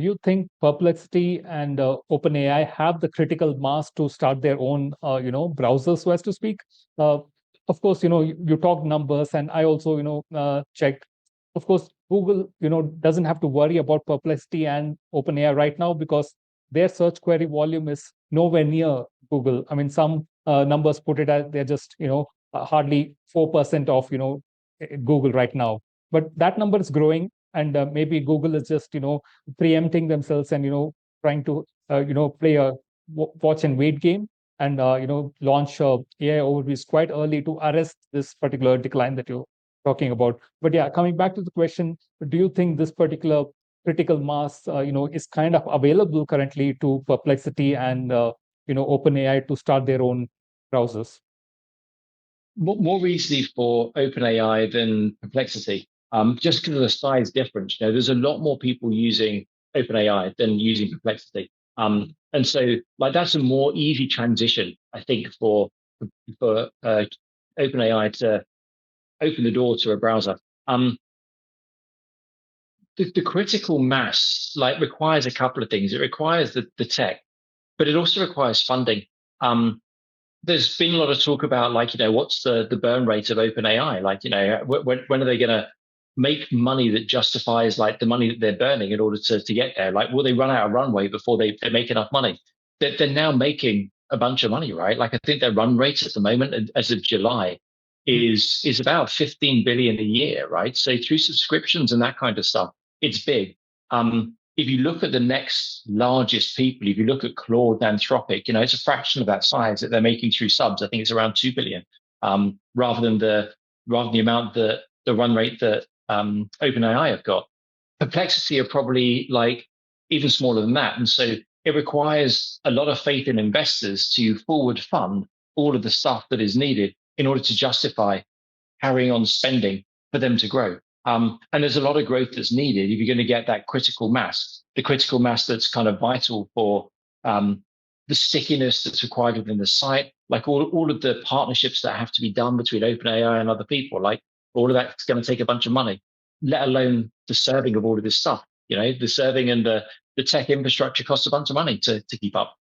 Do you think Perplexity and OpenAI have the critical mass to start their own, browser, so as to speak? Uh, of course, you talked numbers, and I also, checked. Of course, Google, doesn't have to worry about Perplexity and OpenAI right now because their search query volume is nowhere near Google. I mean, some numbers put it at they're just, hardly 4% of, Google right now. But that number is growing, and maybe Google is just, preempting themselves and trying to play a watch and wait game and launch AI overviews quite early to arrest this particular decline that you're talking about. But yeah, coming back to the question, do you think this particular critical mass is kind of available currently to Perplexity and OpenAI to start their own browsers? More easily for OpenAI than Perplexity, just because of the size difference. There's a lot more people using OpenAI than using Perplexity. And so like that's a more easy transition, I think, for OpenAI to open the door to a browser. The critical mass like requires a couple of things. It requires the tech, but it also requires funding. There's been a lot of talk about like, what's the burn rate of OpenAI? Like, when are they going to make money that justifies like the money that they're burning in order to get there? Like, will they run out of runway before they make enough money? They're now making a bunch of money, right? Like, I think their run rate at the moment, as of July, is about 15 billion a year, right? So through subscriptions and that kind of stuff, it's big. If you look at the next largest people, if you look at Claude, Anthropic, it's a fraction of that size that they're making through subs. I think it's around 2 billion, rather than the amount that the run rate that OpenAI have got. Perplexity are probably like even smaller than that. And so it requires a lot of faith in investors to forward fund all of the stuff that is needed in order to justify carrying on spending for them to grow. And there's a lot of growth that's needed if you're going to get that critical mass, the critical mass that's kind of vital for the stickiness that's required within the site, like all of the partnerships that have to be done between OpenAI and other people, like all of that's going to take a bunch of money, let alone the serving of all of this stuff. The serving and the tech infrastructure costs a bunch of money to keep up.